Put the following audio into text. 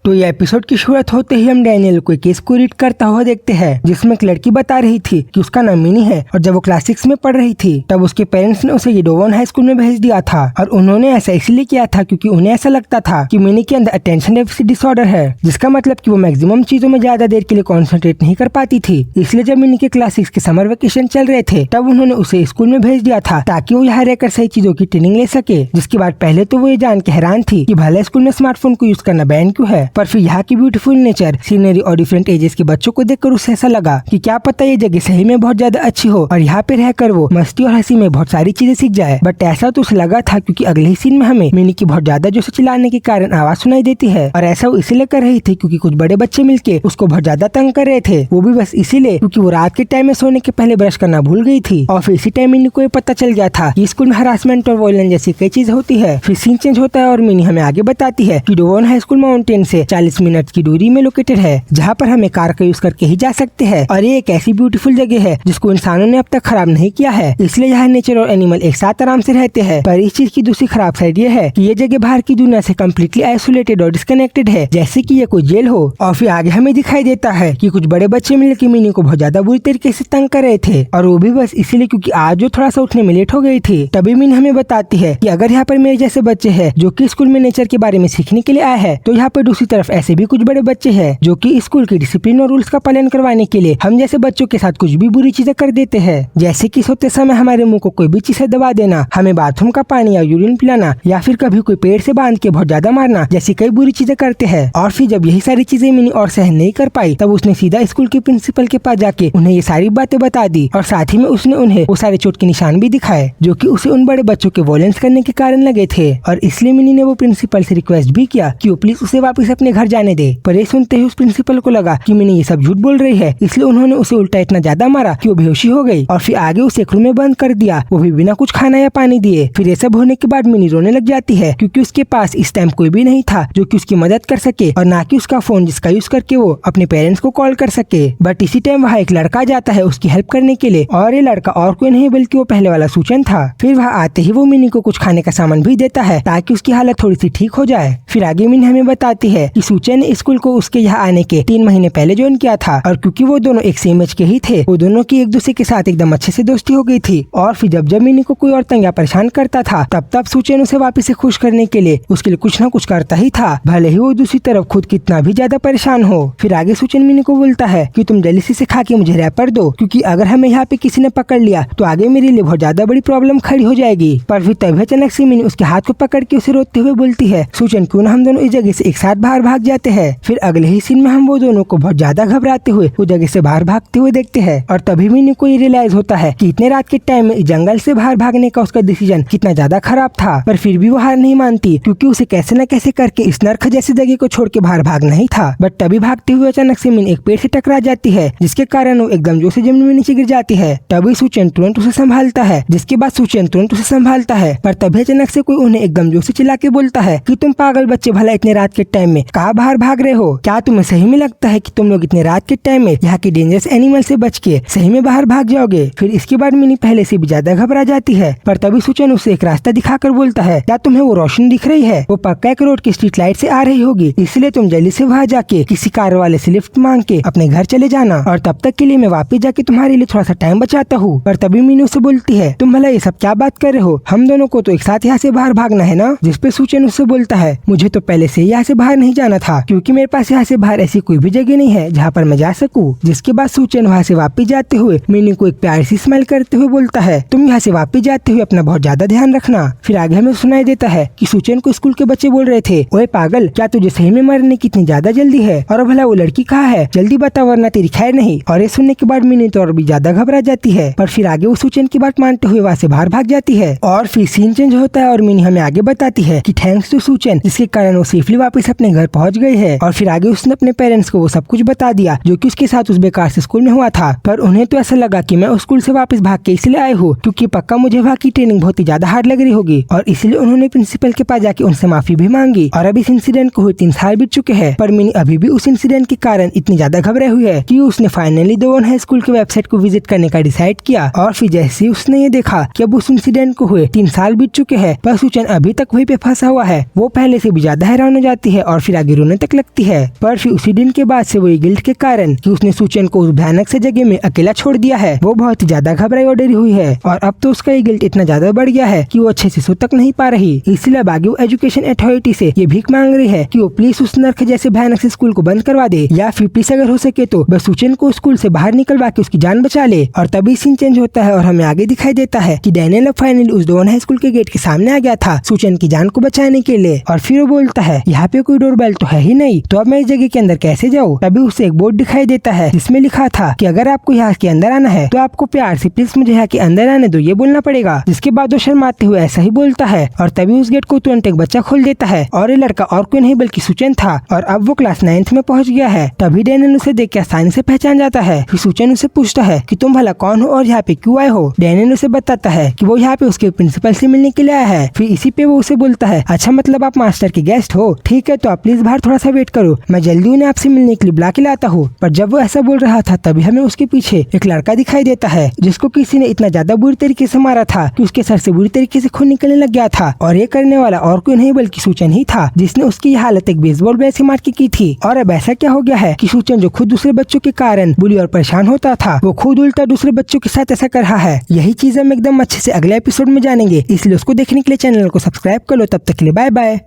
तो ये एपिसोड की शुरुआत होते ही हम डैनियल को केस को रीड करता हुआ देखते हैं, जिसमें एक लड़की बता रही थी कि उसका नाम मिनी है और जब वो क्लास 6 में पढ़ रही थी तब उसके पेरेंट्स ने उसे डोवन हाई स्कूल में भेज दिया था। और उन्होंने ऐसा इसलिए किया था क्योंकि उन्हें ऐसा लगता था कि मिनी के अंदर अटेंशन डेफिसिट डिसऑर्डर है, जिसका मतलब कि वो मैक्सिमम चीजों में ज्यादा देर के लिए कॉन्सेंट्रेट नहीं कर पाती थी। इसलिए जब मिनी के क्लास 6 के समर वेकेशन चल रहे थे तब उन्होंने उसे स्कूल में भेज दिया था ताकि वो यहाँ रहकर सही चीजों की ट्रेनिंग ले सके। जिसके बाद पहले तो वो ये जान के हैरान थी कि भले स्कूल में स्मार्टफोन को यूज करना बैन क्यों है, पर फिर यहाँ की ब्यूटीफुल नेचर, सीनरी और डिफरेंट एजेस के बच्चों को देखकर उसे ऐसा लगा कि क्या पता ये जगह सही में बहुत ज्यादा अच्छी हो और यहाँ पे रहकर वो मस्ती और हंसी में बहुत सारी चीजें सीख जाए। बट ऐसा तो उसे लगा था क्योंकि अगले ही सीन में हमें मिनी की बहुत ज्यादा जोर से चिल्लाने के कारण आवाज सुनाई देती है और ऐसा वो इसीलिए कर रही थी क्योंकि कुछ बड़े बच्चे मिलके उसको बहुत ज्यादा तंग कर रहे थे, वो भी बस इसीलिए क्योंकि वो रात के टाइम में सोने के पहले ब्रश करना भूल गई थी। और फिर इसी टाइम मिनी को ये पता चल गया था कि स्कूल में हरासमेंट और वायलेंस जैसी कई चीज होती है। फिर सीन चेंज होता है और मिनी हमें आगे बताती है कि डोवन हाई स्कूल माउंटेन से 40 मिनट की दूरी में लोकेटेड है, जहाँ पर हमें कार का यूज करके ही जा सकते हैं। और ये एक ऐसी ब्यूटीफुल जगह है जिसको इंसानों ने अब तक खराब नहीं किया है, इसलिए यहाँ नेचर और एनिमल एक साथ आराम से रहते हैं। पर इस चीज की दूसरी खराब साइड ये है कि ये जगह बाहर की दुनिया से कम्प्लीटली आइसोलेटेड और डिस्कनेक्टेड है, जैसे कि ये कोई जेल हो। और फिर आगे हमें दिखाई देता है कि कुछ बड़े बच्चे मिलकर मिनी को बहुत ज्यादा बुरी तरीके से तंग कर रहे थे, और वो भी बस इसीलिए क्योंकि आज जो थोड़ा सा उठने में लेट हो गई थी। तभी मिनी हमें बताती है कि अगर यहाँ पर मेरे जैसे बच्चे हैं जो कि स्कूल में नेचर के बारे में सीखने के लिए आए हैं, तो यहाँ पर दूसरी तरफ ऐसे भी कुछ बड़े बच्चे हैं जो कि स्कूल की डिसिप्लिन और रूल्स का पालन करवाने के लिए हम जैसे बच्चों के साथ कुछ भी बुरी चीजें कर देते हैं, जैसे कि सोते समय हमारे मुंह को कोई भी चीज से दबा देना, हमें बाथरूम का पानी या यूरिन पिलाना, या फिर कभी कोई पेड़ से बांध के बहुत ज्यादा मारना, जैसी कई बुरी चीजें करते हैं। और फिर जब यही सारी चीजें मिनी और सहन नहीं कर पाई तब उसने सीधा स्कूल के प्रिंसिपल के पास जाके उन्हें ये सारी बातें बता दी, और साथ ही में उसने उन्हें वो सारे चोट के निशान भी दिखाए जो कि उसे उन बड़े बच्चों के वॉयलेंस करने के कारण लगे थे। और इसलिए मिनी ने वो प्रिंसिपल से रिक्वेस्ट भी किया कि वो प्लीज उसे वापस अपने घर जाने दे। पर ये सुनते ही उस प्रिंसिपल को लगा कि मिनी ये सब झूठ बोल रही है, इसलिए उन्होंने उसे उल्टा इतना ज्यादा मारा कि वो बेहोशी हो गई, और फिर आगे उसे एक रूम में बंद कर दिया, वो भी बिना कुछ खाना या पानी दिए। फिर ये सब होने के बाद मिनी रोने लग जाती है क्योंकि उसके पास इस टाइम कोई भी नहीं था जो कि उसकी मदद कर सके, और ना कि उसका फोन जिसका यूज करके वो अपने पेरेंट्स को कॉल कर सके। बट इसी टाइम वहाँ एक लड़का जाता है उसकी हेल्प करने के लिए, और ये लड़का और कोई नहीं बल्कि वो पहले वाला सूचन था। फिर वहाँ आते ही वो मिनी को कुछ खाने का सामान भी देता है ताकि उसकी हालत थोड़ी सी ठीक हो जाए। फिर आगे मिनी हमें बताती है कि सूचन ने स्कूल को उसके यहाँ आने के 3 महीने पहले ज्वाइन किया था, और क्योंकि वो दोनों एक सेम एज के ही थे, वो दोनों की एक दूसरे के साथ एकदम अच्छे से दोस्ती हो गई थी। और फिर जब जब मिनी को कोई और तंग या परेशान करता था तब सूचन उसे वापस से खुश करने के लिए उसके लिए कुछ न कुछ करता ही था, भले ही वो दूसरी तरफ खुद कितना भी ज्यादा परेशान हो। फिर आगे सूचन मिनी को बोलता है कि तुम जल्दी से खा के मुझे रैपर दो, क्योंकि अगर हमें यहाँ पे किसी ने पकड़ लिया तो आगे मेरे लिए बहुत ज्यादा बड़ी प्रॉब्लम खड़ी हो जाएगी। पर फिर तभी अचानक से मिनी उसके हाथ को पकड़ के उसे रोते हुए बोलती है, सूचन क्यों ना हम दोनों इस जगह से एक साथ बाहर भाग जाते हैं। फिर अगले ही सीन में हम वो दोनों को बहुत ज्यादा घबराते हुए वो जगह से बाहर भागते हुए देखते हैं, और तभी मिनी को ये रियलाइज होता है कि इतने रात के टाइम में जंगल से बाहर भागने का उसका डिसीजन कितना ज्यादा खराब था। पर फिर भी वो हार नहीं मानती क्योंकि उसे कैसे न कैसे करके इस नर्क जैसी जगह को छोड़ के बाहर भागना ही था। बट तभी भागते हुए अचानक से मिनी एक पेड़ से टकरा जाती है, जिसके कारण वो एकदम जोर से जमीन में नीचे गिर जाती है। तभी सूचन तुरंत उसे संभालता है, जिसके बाद सूचन तुरंत उसे संभालता है। पर तभी अचानक से कोई उन्हें एकदम जोर से चिल्ला के बोलता है कि तुम पागल बच्चे, भला इतने रात के टाइम में कहाँ बाहर भाग रहे हो? क्या तुम्हें सही में लगता है कि तुम लोग इतने रात के टाइम में यहाँ के डेंजरस एनिमल से बच के सही में बाहर भाग जाओगे? फिर इसके बाद मिनी पहले से भी ज्यादा घबरा जाती है। पर तभी सूचन उसे एक रास्ता दिखाकर बोलता है, क्या तुम्हें वो रोशनी दिख रही है? वो पक्का एक रोड की स्ट्रीट लाइट से आ रही होगी, इसलिए तुम जल्दी से वहाँ जाके किसी कार वाले से लिफ्ट मांग के अपने घर चले जाना, और तब तक के लिए मैं वापस जाके तुम्हारे लिए थोड़ा सा टाइम बचाता हूँ। पर तभी मिनी उसे बोलती है, तुम भला ये सब क्या बात कर रहे हो? हम दोनों को तो एक साथ यहाँ से बाहर भागना है ना? जिसपे सूचन उससे बोलता है, मुझे तो पहले से यहाँ से बाहर नहीं जाना था क्योंकि मेरे पास यहाँ से बाहर ऐसी कोई भी जगह नहीं है जहाँ पर मैं जा सकूँ। जिसके बाद सूचन वहाँ से वापस जाते हुए मिनी को एक प्यारी सी स्माइल करते हुए बोलता है, तुम यहाँ से वापस जाते हुए अपना बहुत ज्यादा ध्यान रखना। फिर आगे हमें सुनाई देता है कि सूचन को स्कूल के बच्चे बोल रहे थे, ओए पागल, क्या तुझे सही में मरने की इतनी ज्यादा जल्दी है? और भला वो लड़की कहाँ है? जल्दी बता वरना तेरी खैर नहीं। और ये सुनने के बाद मिनी तो और भी ज्यादा घबरा जाती है। पर फिर आगे वो सूचन की बात मानते हुए वहाँ से बाहर भाग जाती है। और फिर सीन चेंज होता है और मिनी हमें आगे बताती है कि थैंक्स टू सूचन, जिसके कारण वो सेफली वापस अपने घर पहुँच गए है। और फिर आगे उसने अपने पेरेंट्स को वो सब कुछ बता दिया जो कि उसके साथ उस बेकार से स्कूल में हुआ था। पर उन्हें तो ऐसा लगा कि मैं उस स्कूल से वापस भाग के इसलिए आए हूँ क्योंकि पक्का मुझे वहाँ की ट्रेनिंग बहुत ही ज्यादा हार्ड लग रही होगी, और इसलिए उन्होंने प्रिंसिपल के पास जाके उनसे माफी भी मांगी। और अब इस इंसिडेंट को हुए 3 साल बीत चुके हैं, पर मिनी अभी भी उस इंसिडेंट के कारण इतनी ज्यादा घबराई हुई है कि उसने फाइनली डोवन हाई स्कूल के वेबसाइट को विजिट करने का डिसाइड किया। और फिर जैसे ही उसने ये देखा कि अब उस इंसिडेंट को हुए 3 साल बीत चुके हैं पर सूचन अभी तक वहीं पे फंसा हुआ है, वो पहले से भी ज्यादा हैरान हो जाती है। और फिर आगे रोने तक लगती है। पर फिर उसी दिन के बाद से वो गिल्ट के कारण कि उसने सूचन को उस भयानक से जगह में अकेला छोड़ दिया है, वो बहुत ही ज्यादा घबराई और डरी हुई है। और अब तो उसका ये गिल्ट इतना ज्यादा बढ़ गया है कि वो अच्छे से सो तक नहीं पा रही। इसलिए आगे वो एजुकेशन अथॉरिटी से ये भीख मांग रही है कि वो प्लीज उस नर्क जैसे भयानक से स्कूल को बंद करवा दे, या फिर प्लीज अगर हो सके तो बस सूचन को स्कूल से बाहर निकलवा के उसकी जान बचा ले। और तभी सीन चेंज होता है और हमें आगे दिखाई देता है कि डैनियल फाइनली उस डोवन हाई स्कूल के गेट के सामने आ गया था सूचन की जान को बचाने के लिए। और फिर वो बोलता है यहाँ पे कोई डोरबेल तो है ही नहीं, तो अब मैं इस जगह के अंदर कैसे जाऊँ। तभी उसे एक बोर्ड दिखाई देता है जिसमें लिखा था कि अगर आपको यहाँ के अंदर आना है तो आपको प्यार से प्लीज मुझे यहाँ के अंदर आने दो, ये बोलना पड़ेगा। जिसके बाद वो शर्माते हुए ऐसा ही बोलता है और तभी उस गेट को तुरंत एक बच्चा खोल देता है और ये लड़का और कोई नहीं बल्कि सूचन था। और अब वो क्लास 9th में पहुंच गया है। तभी डैनियल उसे देख के आसानी से पहचान जाता है। फिर सूचन उसे पूछता है कि तुम भला कौन हो और यहाँ पे क्यों आए हो। डैनियल उसे बताता है कि वो यहाँ पे उसके प्रिंसिपल से मिलने के लिए आया है। फिर इसी पे वो उसे बोलता है अच्छा मतलब आप मास्टर के गेस्ट हो, ठीक है तो आप प्लीज बाहर थोड़ा सा वेट करो, मैं जल्दी उन्हें आपसे मिलने के लिए बुला के लाता हूँ। पर जब वो ऐसा बोल रहा था तभी हमें उसके पीछे एक लड़का दिखाई देता है जिसको किसी ने इतना ज्यादा बुरी तरीके से मारा था कि उसके सर से बुरी तरीके से खून निकलने लग गया था। और ये करने वाला और कोई नहीं बल्कि सूचन ही था जिसने उसकी हालत एक बेसबॉल बैट से मार के की थी। और अब ऐसा क्या हो गया है कि सूचन जो खुद दूसरे बच्चों के कारण बुली और परेशान होता था वो खुद उल्टा दूसरे बच्चों के साथ ऐसा कर रहा है। यही चीज हम एकदम अच्छे से अगले एपिसोड में जानेंगे, इसलिए उसको देखने के लिए चैनल को सब्सक्राइब कर लो। तब तक के लिए बाय बाय।